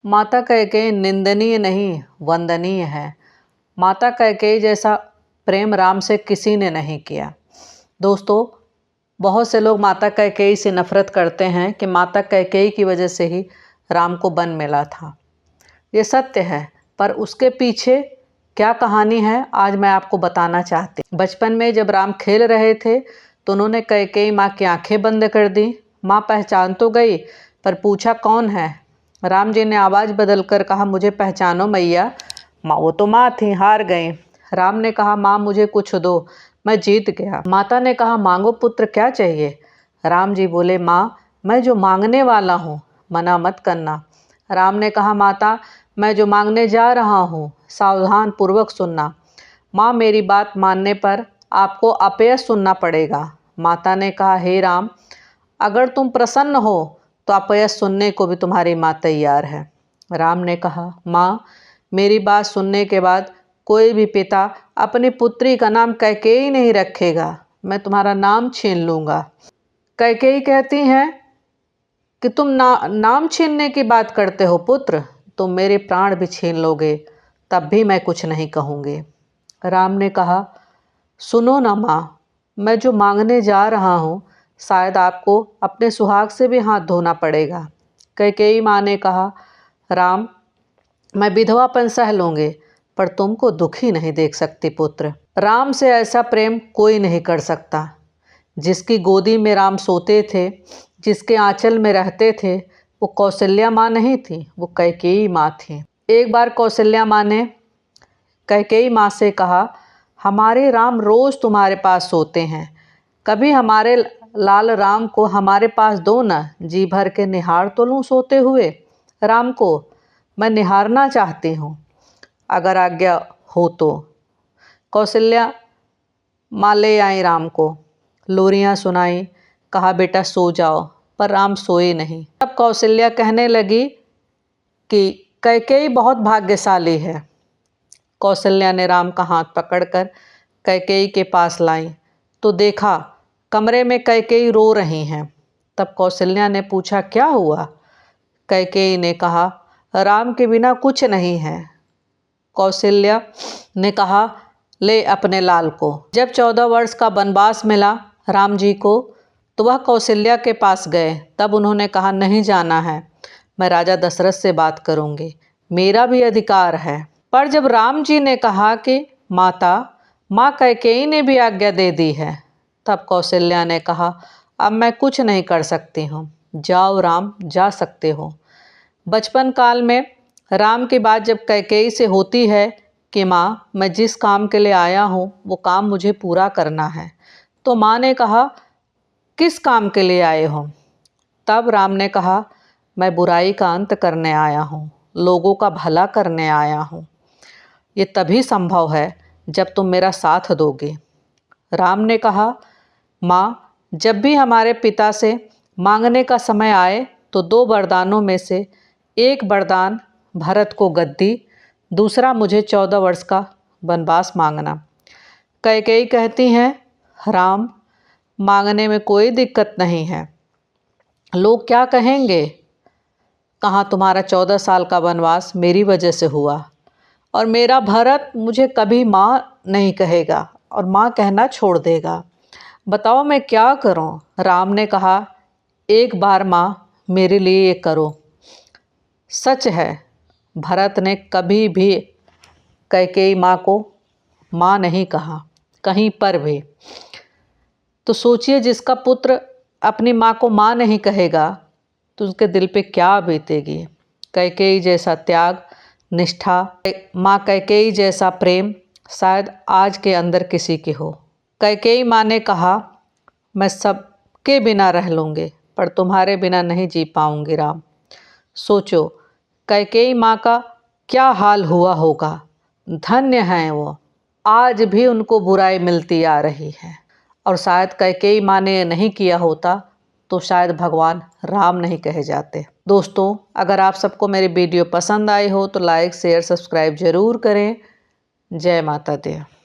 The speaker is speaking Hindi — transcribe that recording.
माता कैकेयी निंदनीय नहीं वंदनीय है। माता कैकेयी जैसा प्रेम राम से किसी ने नहीं किया। दोस्तों, बहुत से लोग माता कैकेयी से नफरत करते हैं कि माता कैकेयी की वजह से ही राम को वन मिला था। ये सत्य है, पर उसके पीछे क्या कहानी है आज मैं आपको बताना चाहती हूँ। बचपन में जब राम खेल रहे थे तो उन्होंने कैकेयी माँ की आंखें बंद कर दी। माँ पहचान तो गई पर पूछा कौन है। राम जी ने आवाज़ बदल कर कहा मुझे पहचानो मैया। माँ वो तो माँ थी, हार गई। राम ने कहा माँ मुझे कुछ दो, मैं जीत गया। माता ने कहा मांगो पुत्र, क्या चाहिए। राम जी बोले माँ मैं जो मांगने वाला हूँ, मना मत करना। राम ने कहा माता मैं जो मांगने जा रहा हूँ, सावधान पूर्वक सुनना। माँ मेरी बात मानने पर आपको अपयश सुनना पड़ेगा। माता ने कहा हे राम, अगर तुम प्रसन्न हो तो अपयश सुनने को भी तुम्हारी माँ तैयार है। राम ने कहा माँ मेरी बात सुनने के बाद कोई भी पिता अपनी पुत्री का नाम कैकेयी नहीं रखेगा, मैं तुम्हारा नाम छीन लूँगा। कैकेयी कहती हैं कि तुम नाम छीनने की बात करते हो पुत्र, तुम मेरे प्राण भी छीन लोगे तब भी मैं कुछ नहीं कहूँगी। राम ने कहा सुनो ना माँ, मैं जो मांगने जा रहा हूँ शायद आपको अपने सुहाग से भी हाथ धोना पड़ेगा। कैकेयी माँ ने कहा राम मैं विधवापन सह लूँगी पर तुमको दुखी नहीं देख सकती पुत्र। राम से ऐसा प्रेम कोई नहीं कर सकता। जिसकी गोदी में राम सोते थे, जिसके आंचल में रहते थे, वो कौशल्या माँ नहीं थी, वो कैकेयी माँ थी। एक बार कौशल्या माँ ने कैकेयी माँ से कहा हमारे राम रोज़ तुम्हारे पास सोते हैं, कभी हमारे लाल राम को हमारे पास दो न, जी भर के निहार तो लूँ सोते हुए। राम को मैं निहारना चाहती हूँ, अगर आज्ञा हो तो। कौशल्या माँ ले आई राम को, लोरियाँ सुनाई, कहा बेटा सो जाओ, पर राम सोए नहीं। तब कौशल्या कहने लगी कि कैकेयी बहुत भाग्यशाली है। कौशल्या ने राम का हाथ पकड़कर कैकेयी के पास लाई तो देखा कमरे में कैकेयी रो रही हैं। तब कौशल्या ने पूछा क्या हुआ। कैकेयी ने कहा राम के बिना कुछ नहीं है। कौशल्या ने कहा ले अपने लाल को। जब 14 वर्ष का वनवास मिला राम जी को तो वह कौशल्या के पास गए। तब उन्होंने कहा नहीं जाना है, मैं राजा दशरथ से बात करूंगी, मेरा भी अधिकार है। पर जब राम जी ने कहा कि माँ कैकेयी ने भी आज्ञा दे दी है, तब कौशल्या ने कहा अब मैं कुछ नहीं कर सकती हूँ, जाओ राम जा सकते हो। बचपन काल में राम की बात जब कैकेयी से होती है कि माँ मैं जिस काम के लिए आया हूँ वो काम मुझे पूरा करना है, तो माँ ने कहा किस काम के लिए आए हो। तब राम ने कहा मैं बुराई का अंत करने आया हूँ, लोगों का भला करने आया हूँ। ये तभी संभव है जब तुम मेरा साथ दोगे। राम ने कहा माँ जब भी हमारे पिता से मांगने का समय आए तो 2 वरदानों में से एक वरदान भरत को गद्दी, दूसरा मुझे 14 वर्ष का वनवास मांगना। कैकेयी कहती हैं राम मांगने में कोई दिक्कत नहीं है, लोग क्या कहेंगे। कहाँ तुम्हारा 14 साल का वनवास मेरी वजह से हुआ और मेरा भरत मुझे कभी माँ नहीं कहेगा और माँ कहना छोड़ देगा, बताओ मैं क्या करूँ। राम ने कहा एक बार माँ मेरे लिए ये करो। सच है भरत ने कभी भी कैकेयी माँ को माँ नहीं कहा कहीं पर भी। तो सोचिए जिसका पुत्र अपनी माँ को माँ नहीं कहेगा तो उसके दिल पे क्या बीतेगी। कैकेयी जैसा त्याग, निष्ठा, माँ कैकेयी जैसा प्रेम शायद आज के अंदर किसी के हो। कैकेयी माँ ने कहा मैं सबके बिना रह लूँगी पर तुम्हारे बिना नहीं जी पाऊँगी राम। सोचो कैकेयी माँ का क्या हाल हुआ होगा। धन्य हैं वो, आज भी उनको बुराई मिलती आ रही है। और शायद कैकेयी माँ ने नहीं किया होता तो शायद भगवान राम नहीं कहे जाते। दोस्तों, अगर आप सबको मेरी वीडियो पसंद आई हो तो लाइक शेयर सब्सक्राइब ज़रूर करें। जय माता दी।